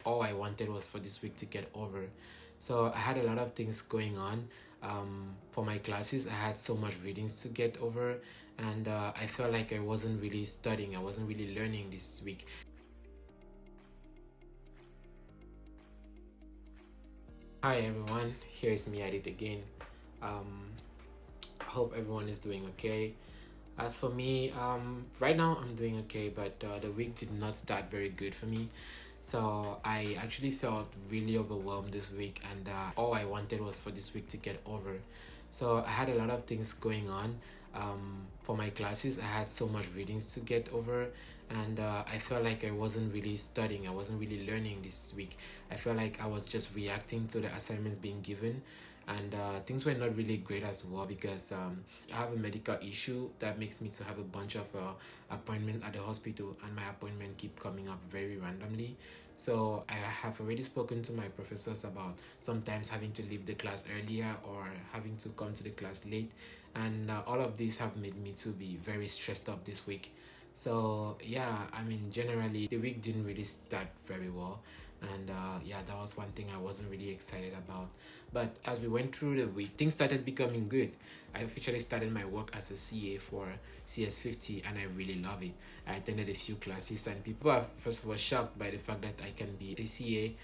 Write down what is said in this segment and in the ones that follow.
all I wanted was for this week to get over. So I had a lot of things going on. For my classes, I had so much readings to get over, and I felt like I wasn't really studying, I wasn't really learning this week. Hi everyone, here's me at it again. Um, I hope everyone is doing okay. As for me, right now I'm doing okay, but the week did not start very good for me. So I actually felt really overwhelmed this week, and all I wanted was for this week to get over. So I had a lot of things going on. For my classes, I had so much readings to get over, and I felt like I wasn't really studying, I wasn't really learning this week. I felt like I was just reacting to the assignments being given, and things were not really great as well because I have a medical issue that makes me to have a bunch of appointment at the hospital, and my appointment keep coming up very randomly. So I have already spoken to my professors about sometimes having to leave the class earlier or having to come to the class late, and all of these have made me to be very stressed up this week. So yeah, I mean, generally the week didn't really start very well, and yeah, that was one thing I wasn't really excited about. But as we went through the week, things started becoming good. I officially started my work as a CA for CS50, and I really love it. I attended a few classes, and people are first of all shocked by the fact that I can be a CA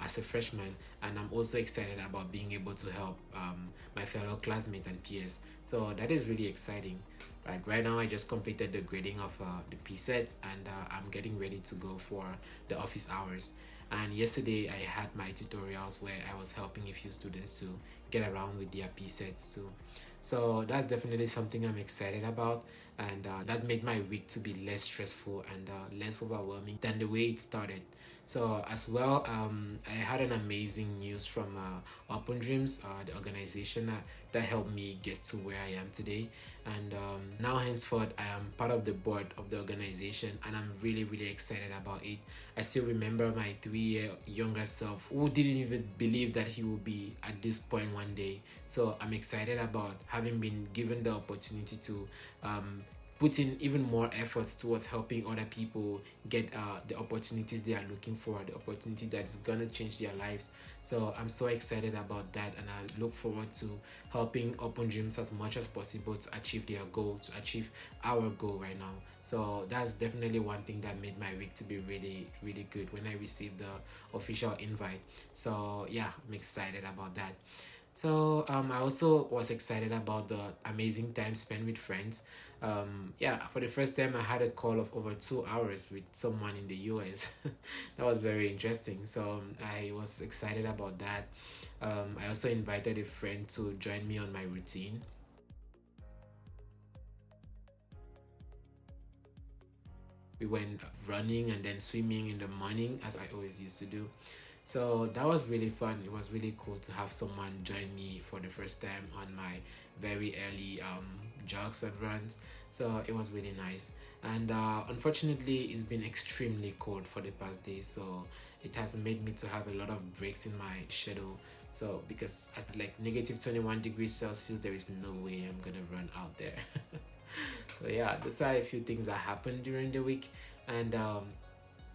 as a freshman, and I'm also excited about being able to help my fellow classmates and peers. So that is really exciting. Like right now, I just completed the grading of the PSETs, and I'm getting ready to go for the office hours. And yesterday, I had my tutorials where I was helping a few students to get around with their PSETs too. So that's definitely something I'm excited about, and that made my week to be less stressful and less overwhelming than the way it started. So as well, I had an amazing news from Open Dreams, the organization that helped me get to where I am today. And now henceforth, I am part of the board of the organization, and I'm really, really excited about it. I still remember my 3-year younger self who didn't even believe that he would be at this point one day. So I'm excited about having been given the opportunity to put in even more efforts towards helping other people get the opportunities they are looking for, the opportunity that is gonna change their lives. So I'm so excited about that, and I look forward to helping Open Dreams as much as possible to achieve their goal, to achieve our goal right now. So that's definitely one thing that made my week to be really, really good when I received the official invite. So yeah, I'm excited about that. So I also was excited about the amazing time spent with friends. Yeah, for the first time I had a call of over 2 hours with someone in the US. That was very interesting. So I was excited about that. I also invited a friend to join me on my routine. We went running and then swimming in the morning, as I always used to do. So that was really fun. It was really cool to have someone join me for the first time on my very early jogs and runs. So it was really nice. And unfortunately, it's been extremely cold for the past days. So it has made me to have a lot of breaks in my schedule. So because at like negative 21 degrees Celsius, there is no way I'm gonna run out there. So yeah, those are a few things that happened during the week. And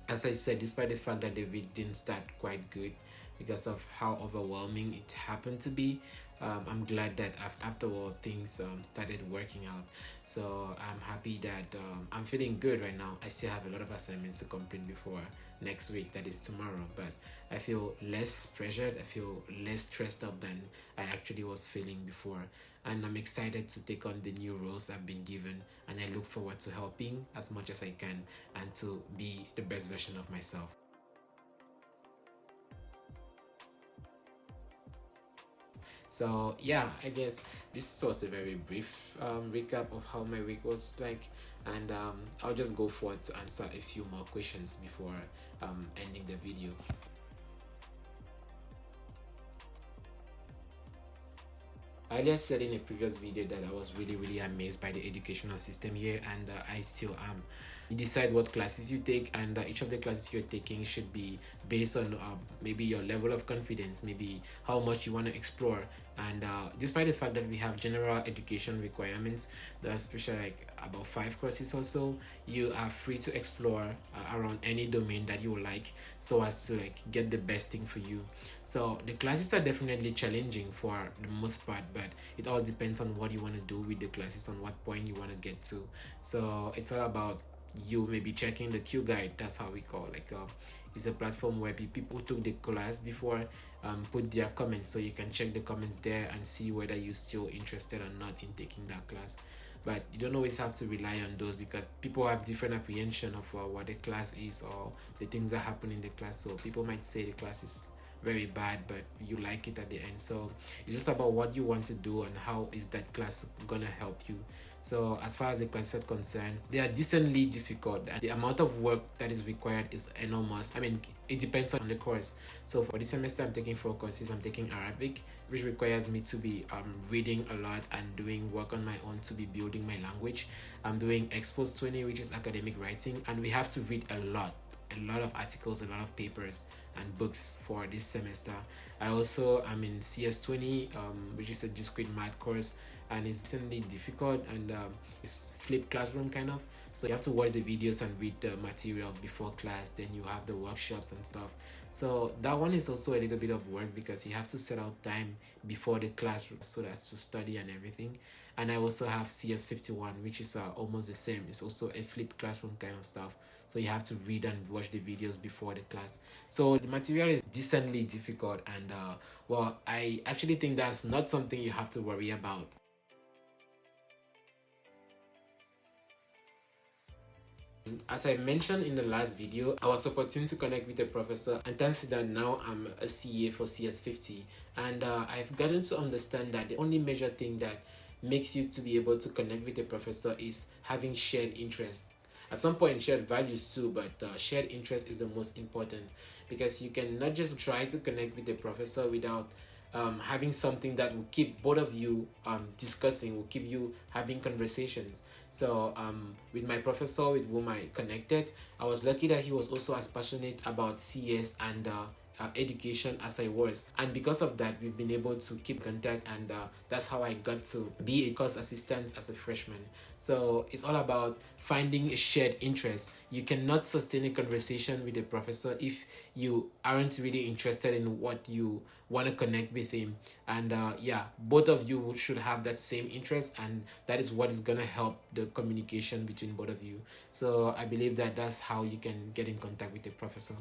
as I said, despite the fact that the week didn't start quite good because of how overwhelming it happened to be, I'm glad that afterward things started working out. So I'm happy that I'm feeling good right now. I still have a lot of assignments to complete before next week, that is tomorrow, but I feel less pressured, I feel less stressed up than I actually was feeling before. And I'm excited to take on the new roles I've been given, and I look forward to helping as much as I can and to be the best version of myself. So yeah, I guess this was a very brief recap of how my week was like, and I'll just go forward to answer a few more questions before ending the video. I earlier said in a previous video that I was really, really amazed by the educational system here, and I still am. You decide what classes you take, and each of the classes you're taking should be based on maybe your level of confidence, maybe how much you want to explore. And despite the fact that we have general education requirements, that's which are like about 5 courses or so, you are free to explore around any domain that you like, so as to like get the best thing for you. So the classes are definitely challenging for the most part, but it all depends on what you want to do with the classes, on what point you want to get to. So it's all about you maybe checking the Q guide. That's how we call, like it's a platform where people took the class before put their comments, so you can check the comments there and see whether you're still interested or not in taking that class. But you don't always have to rely on those, because people have different apprehension of what the class is or the things that happen in the class. So people might say the class is very bad, but you like it at the end. So it's just about what you want to do and how is that class gonna help you. So as far as the classes are concerned, they are decently difficult, and the amount of work that is required is enormous. I mean, it depends on the course. So for this semester, I'm taking 4 courses. I'm taking Arabic, which requires me to be reading a lot and doing work on my own to be building my language. I'm doing Expos 20, which is academic writing, and we have to read a lot of articles, a lot of papers and books for this semester. I also am in CS20, which is a discrete math course, and it's decently difficult, and it's flipped classroom kind of. So you have to watch the videos and read the materials before class, then you have the workshops and stuff. So that one is also a little bit of work, because you have to set out time before the class so that's to study and everything. And I also have CS51, which is almost the same. It's also a flipped classroom kind of stuff, so you have to read and watch the videos before the class. So the material is decently difficult, and well, I actually think that's not something you have to worry about. As I mentioned in the last video, I was opportune to connect with a professor, and thanks to that, now I'm a CA for CS50. And I've gotten to understand that the only major thing that makes you to be able to connect with a professor is having shared interest. At some point, shared values too, but shared interest is the most important, because you can not just try to connect with the professor without having something that will keep both of you discussing, will keep you having conversations. So with my professor with whom I connected, I was lucky that he was also as passionate about CS and education as I was, and because of that, we've been able to keep contact, and that's how I got to be a course assistant as a freshman. So it's all about finding a shared interest. You cannot sustain a conversation with a professor if you aren't really interested in what you want to connect with him. And yeah, both of you should have that same interest, and that is what is going to help the communication between both of you. So I believe that that's how you can get in contact with a professor.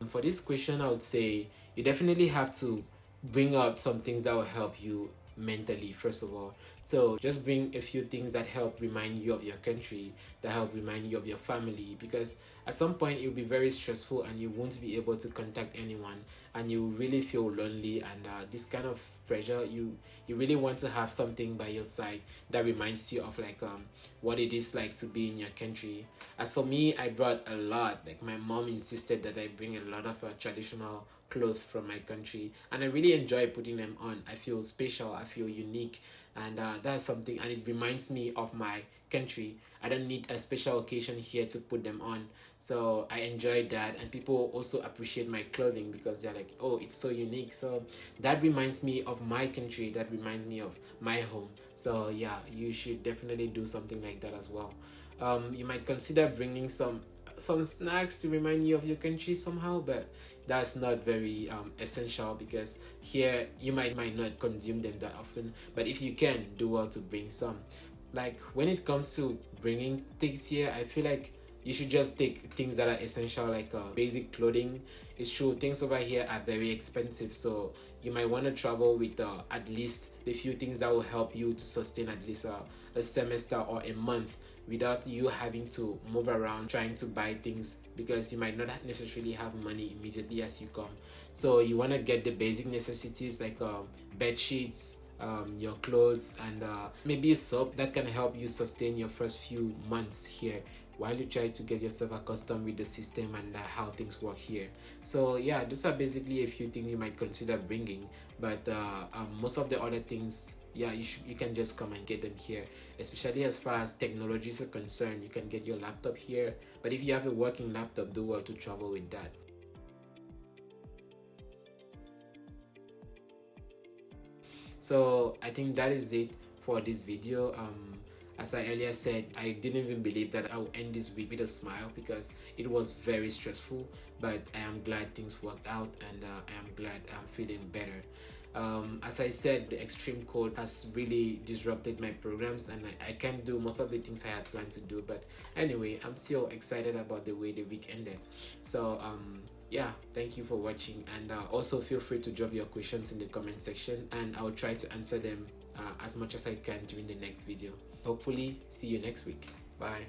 For this question, I would say you definitely have to bring up some things that will help you mentally, first of all. So just bring a few things that help remind you of your country, that help remind you of your family, because at some point it will be very stressful and you won't be able to contact anyone, and you really feel lonely, and this kind of pressure, you really want to have something by your side that reminds you of like what it is like to be in your country. As for me, I brought a lot. Like my mom insisted that I bring a lot of traditional clothes from my country, and I really enjoy putting them on. I feel special, I feel unique, and that's something, and it reminds me of my country. I don't need a special occasion here to put them on, so I enjoy that. And people also appreciate my clothing because they're like, oh, it's so unique. So that reminds me of my country, that reminds me of my home. So yeah, you should definitely do something like that as well. You might consider bringing some snacks to remind you of your country somehow, but that's not very essential, because here you might not consume them that often. But if you can, do well to bring some. Like when it comes to bringing things here, I feel like you should just take things that are essential, like basic clothing. It's true, things over here are very expensive, so you might want to travel with at least the few things that will help you to sustain at least a semester or a month, without you having to move around trying to buy things, because you might not necessarily have money immediately as you come. So you want to get the basic necessities, like bed sheets, your clothes, and maybe a soap that can help you sustain your first few months here, while you try to get yourself accustomed with the system and how things work here. So yeah, those are basically a few things you might consider bringing, but most of the other things yeah, you can just come and get them here. Especially as far as technologies are concerned, you can get your laptop here. But if you have a working laptop, do well to travel with that. So I think that is it for this video. As I earlier said, I didn't even believe that I would end this week with a smile because it was very stressful, but I am glad things worked out, and I am glad I'm feeling better. As I said, the extreme cold has really disrupted my programs, and I can't do most of the things I had planned to do. But anyway, I'm still excited about the way the week ended. So yeah, thank you for watching, and also feel free to drop your questions in the comment section, and I'll try to answer them as much as I can during the next video. Hopefully see you next week. Bye.